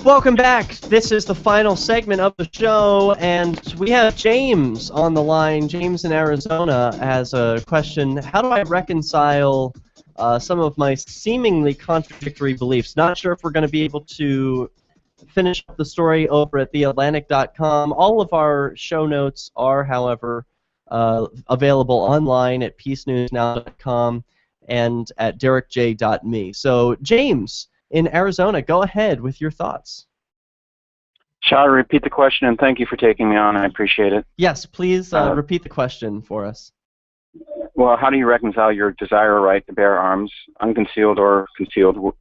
Welcome back. This is the final segment of the show, and we have James on the line. James in Arizona has a question. How do I reconcile some of my seemingly contradictory beliefs? Not sure if we're going to be able to finish up the story over at theatlantic.com. All of our show notes are, however, available online at peacenewsnow.com and at derekj.me. So, James in Arizona, go ahead with your thoughts. Shall I repeat the question, and thank you for taking me on. I appreciate it. Yes, please repeat the question for us. Well, how do you reconcile your desire or right to bear arms, unconcealed or concealed,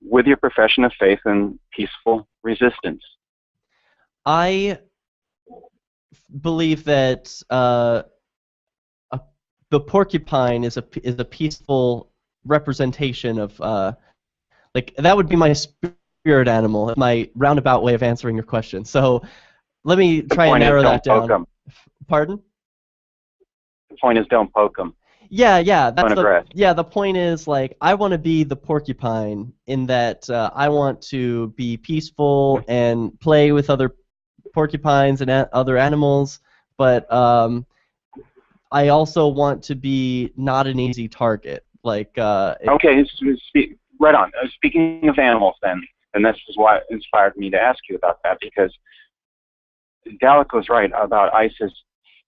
with your profession of faith and peaceful resistance? I believe that the porcupine is a peaceful representation of like that would be my spirit animal, my roundabout way of answering your question. So let me try and narrow that down. Poke 'em. Pardon? The point is, don't poke them. Yeah, that's the point is, like, I want to be the porcupine in that I want to be peaceful and play with other porcupines and other animals, but I also want to be not an easy target. Like okay, right on. Speaking of animals, then, and this is why it inspired me to ask you about that, because Gallic was right about ISIS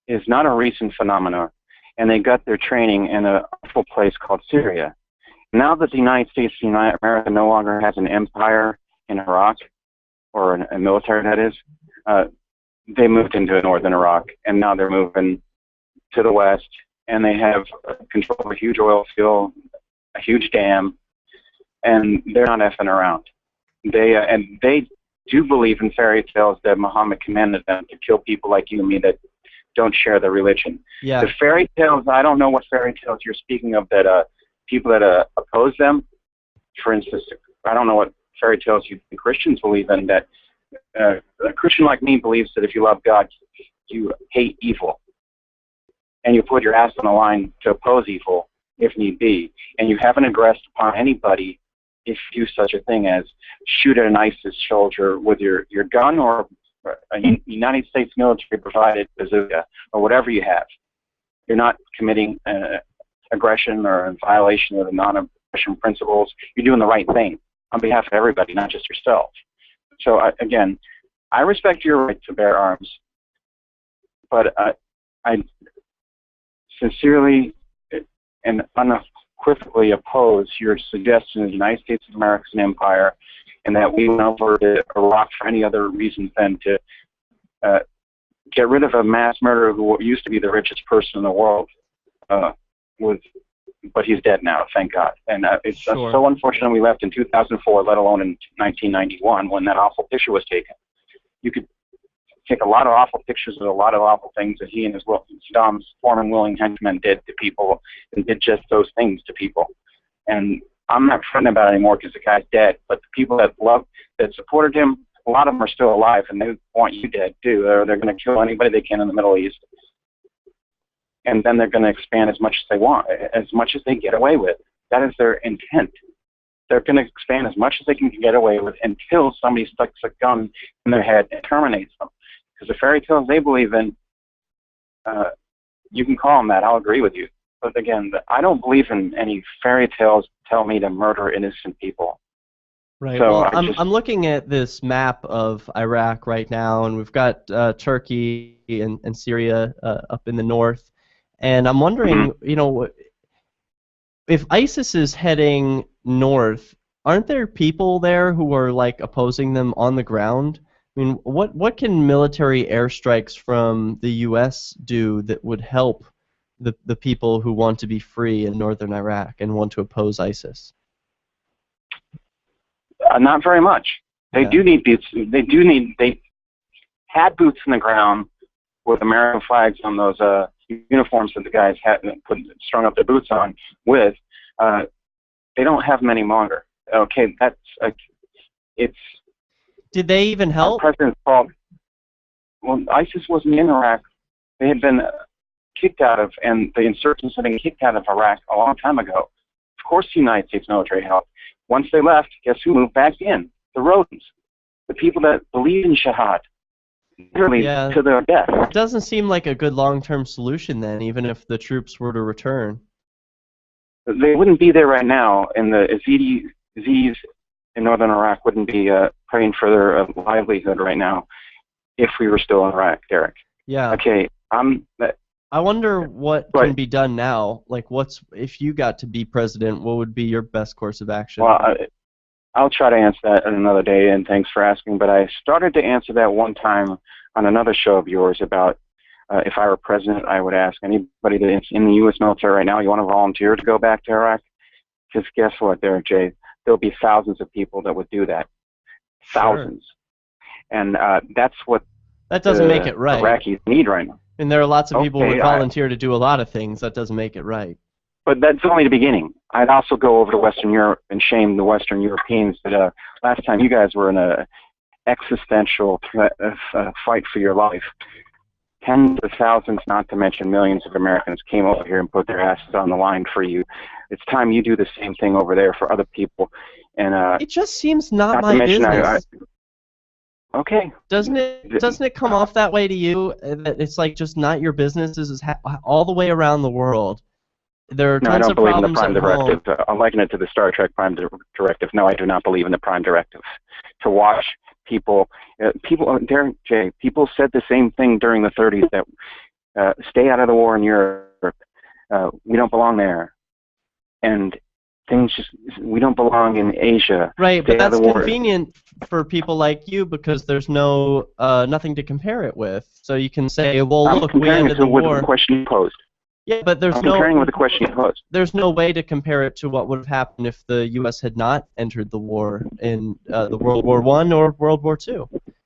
is not a recent phenomenon, and they got their training in a awful place called Syria. Now that the United States of America no longer has an empire in Iraq, or a military that is, they moved into northern Iraq, and now they're moving to the west, and they have control of a huge oil field, a huge dam, and they're not effing around. They do believe in fairy tales that Muhammad commanded them to kill people like you and me that don't share the religion. Yeah. The fairy tales, I don't know what fairy tales you're speaking of that people that oppose them. For instance, I don't know what fairy tales you think Christians believe in, that a Christian like me believes that if you love God, you hate evil. And you put your ass on the line to oppose evil if need be. And you haven't aggressed upon anybody if you do such a thing as shoot at an ISIS soldier with your gun or a United States military provided bazooka or whatever you have. You're not committing aggression or a violation of the non-aggression principles. You're doing the right thing on behalf of everybody, not just yourself. So again, I respect your right to bear arms, but I sincerely and unequivocally oppose your suggestion that the United States of America is an empire and that we went over to Iraq for any other reason than to get rid of a mass murderer who used to be the richest person in the world, but he's dead now, thank God. And it's so unfortunate we left in 2004, let alone in 1991 when that awful picture was taken. You could take a lot of awful pictures of a lot of awful things that he and Saddam's former willing henchmen did to people, and did just those things to people. And I'm not fretting about it anymore because the guy's dead, but the people that supported him, a lot of them are still alive, and they want you dead too. Or they're going to kill anybody they can in the Middle East, and then they're going to expand as much as they want, as much as they get away with. That is their intent. They're going to expand as much as they can get away with until somebody sticks a gun in their head and terminates them. Because the fairy tales they believe in, you can call them that. I'll agree with you. But again, I don't believe in any fairy tales tell me to murder innocent people. Right. So well, I'm looking at this map of Iraq right now, and we've got Turkey and Syria up in the north, and I'm wondering, you know, if ISIS is heading north, aren't there people there who are like opposing them on the ground? I mean, what can military airstrikes from the U.S. do that would help the people who want to be free in northern Iraq and want to oppose ISIS? Not very much. They do need boots. They had boots in the ground with American flags on those uniforms that the guys had strung up their boots on with. They don't have them any longer. Okay, it's. Did they even help? Our president called. Well, ISIS wasn't in Iraq. They had been kicked out of, and the insurgents had been kicked out of Iraq a long time ago. Of course, the United States military helped. Once they left, guess who moved back in? The rodents. the people that believe in jihad, literally Yeah. to their death. It doesn't seem like a good long-term solution then, even if the troops were to return. They wouldn't be there right now, and the Yazidis in northern Iraq wouldn't be praying for their livelihood right now if we were still in Iraq, Derek. Yeah. Okay, I wonder what Right. can be done now. Like, if you got to be president, what would be your best course of action? well, I'll try to answer that another day, and thanks for asking, but I started to answer that one time on another show of yours about if I were president, I would ask anybody that's in the U.S. military right now, you want to volunteer to go back to Iraq? Because guess what, Derek J., there'll be thousands of people that would do that. Thousands. Sure. And that's what that doesn't make it right. Iraqis need right now. And there are lots of people who would volunteer to do a lot of things. That doesn't make it right. But that's only the beginning. I'd also go over to Western Europe and shame the Western Europeans that last time you guys were in a existential fight for your life, tens of thousands, not to mention millions of Americans came over here and put their asses on the line for you. It's time you do the same thing over there for other people. And it just seems not my business. Okay. Doesn't it come off that way to you? That it's like just not your business? This is all the way around the world. There are tons of problems. No, I don't believe in the Prime Directive. I'll liken it to the Star Trek Prime Directive. No, I do not believe in the Prime Directive. To watch people, Derek J., people said the same thing during the 30s that stay out of the war in Europe. We don't belong there. And things just, we don't belong in Asia. Right, but that's convenient for people like you because there's no nothing to compare it with. So you can say, well, look, we ended the war. With the question you posed. Yeah, but there's I'm comparing with the question you posed. There's no way to compare it to what would have happened if the U.S. had not entered the war in the World War I or World War II.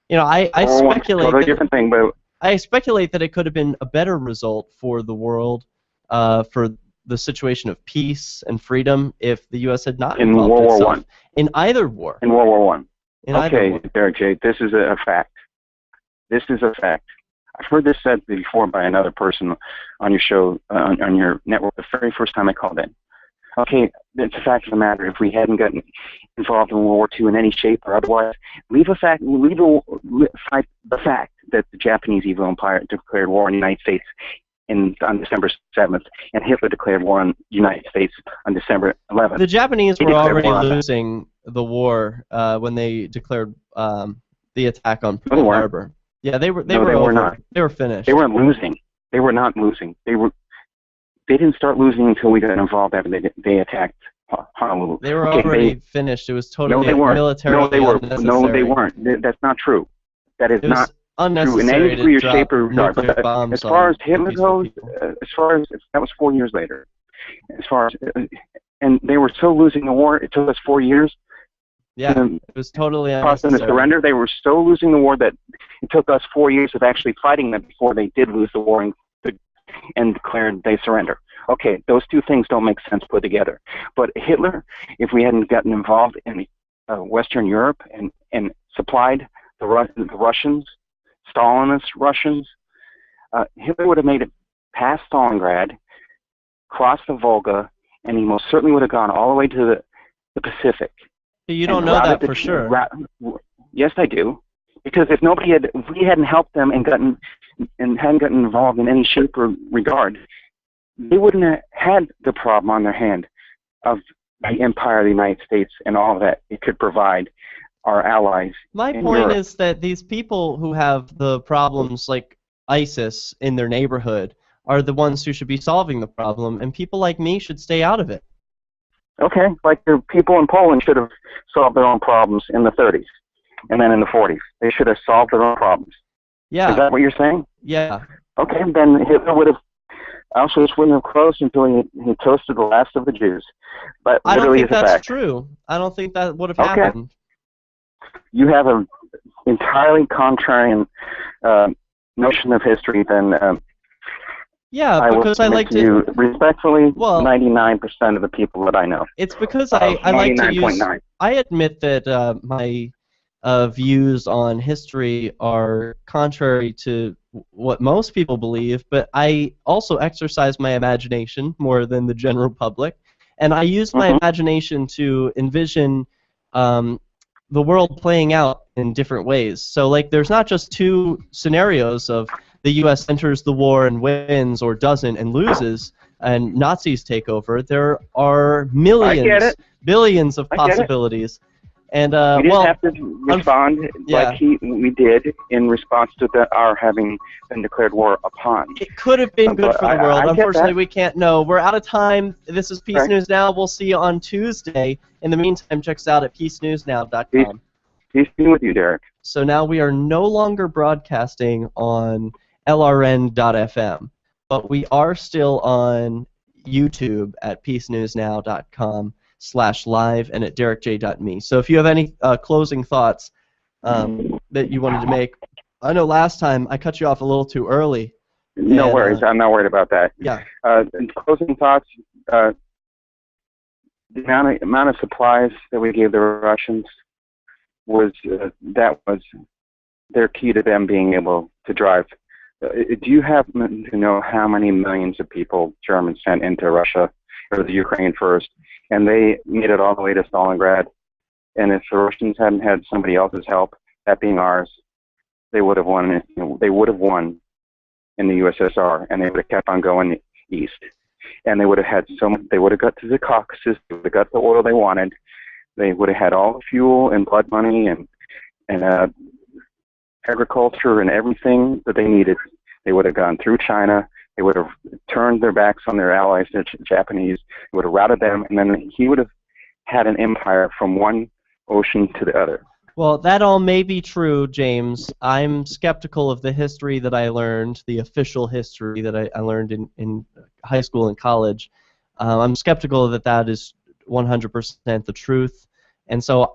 You know, I speculate. Totally different thing, but I speculate that it could have been a better result for the world, for the situation of peace and freedom, if the U.S. had not involved World War I. In either war. In World War I. In either war. Derek J., this is a fact. This is a fact. I've heard this said before by another person on your show, on your network, the very first time I called in. Okay, it's a fact of the matter. If we hadn't gotten involved in World War II in any shape or otherwise, leave aside the fact that the Japanese evil empire declared war on the United States on December 7th, and Hitler declared war on the United States on December 11th. The Japanese were already losing the war when they declared the attack on Pearl Harbor. Yeah, they were not. They were finished. They weren't losing. They were not losing. They didn't start losing until we got involved after they attacked Honolulu. They were already finished. It was totally military. No, they weren't. No, they weren't. That's not true. That is not true. In any degree or shape or regard. As far as Hitler goes, that was 4 years later. As far as and they were still losing the war. It took us 4 years. Yeah, it was totally unnecessary. Causing the surrender. They were so losing the war that it took us 4 years of actually fighting them before they did lose the war and declared they surrender. Okay, those two things don't make sense put together. But Hitler, if we hadn't gotten involved in Western Europe and supplied the Russians, Stalinist Russians, Hitler would have made it past Stalingrad, crossed the Volga, and he most certainly would have gone all the way to the Pacific. You don't know that for sure. Yes, I do. Because if we hadn't helped them and hadn't gotten involved in any shape or regard, they wouldn't have had the problem on their hand of the empire of the United States and all that it could provide our allies. My point is that these people who have the problems like ISIS in their neighborhood are the ones who should be solving the problem, and people like me should stay out of it. Okay, like the people in Poland should have solved their own problems in the 30s and then in the 40s. They should have solved their own problems. Yeah. Is that what you're saying? Yeah. Okay, then Hitler would have, Auschwitz wouldn't have closed until he toasted the last of the Jews. But I don't think that's true. I don't think that would have happened. You have an entirely contrarian notion of history than... Yeah, because I like to respectfully 99% of the people that I know. It's because I like to use. I admit that my views on history are contrary to what most people believe, but I also exercise my imagination more than the general public, and I use my imagination to envision the world playing out in different ways. So like there's not just two scenarios of the U.S. enters the war and wins or doesn't and loses and Nazis take over. There are millions, billions of possibilities. And we didn't well, have to respond like we did in response to our having been declared war upon. It could have been good for the world. Unfortunately, we can't know. We're out of time. This is Peace News Now. We'll see you on Tuesday. In the meantime, check us out at peacenewsnow.com. Peace be with you, Derek. So now we are no longer broadcasting on LRN.FM, but we are still on YouTube at peacenewsnow.com/live and at derekj.me. So if you have any closing thoughts that you wanted to make, I know last time I cut you off a little too early. No worries. I'm not worried about that. Yeah. Closing thoughts, the amount of supplies that we gave the Russians was their key to them being able to drive. Do you happen to know how many millions of people Germans sent into Russia, or the Ukraine first, and they made it all the way to Stalingrad? And if the Russians hadn't had somebody else's help, that being ours, they would have won. They would have won in the USSR, and they would have kept on going east. And they would have had they would have got to the Caucasus. They would have got the oil they wanted. They would have had all the fuel and blood money and agriculture and everything that they needed. They would have gone through China. They would have turned their backs on their allies, the Japanese. They would have routed them, and then he would have had an empire from one ocean to the other. Well, that all may be true, James. I'm skeptical of the history that I learned, the official history that I learned in high school and college. I'm skeptical that that is 100% the truth, and so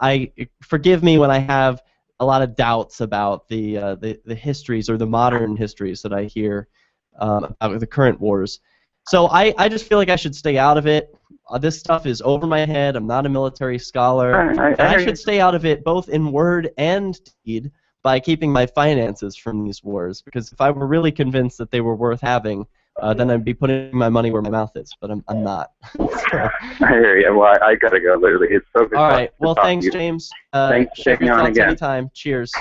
forgive me when I have a lot of doubts about the histories or the modern histories that I hear about the current wars. So I just feel like I should stay out of it. This stuff is over my head. I'm not a military scholar. And I should stay out of it both in word and deed by keeping my finances from these wars. Because if I were really convinced that they were worth having, then I'd be putting my money where my mouth is. But I'm not. So. I hear you. Well, I got to go, literally. It's so good. All right. Well, thanks, James. Thanks for taking on again. Anytime. Cheers.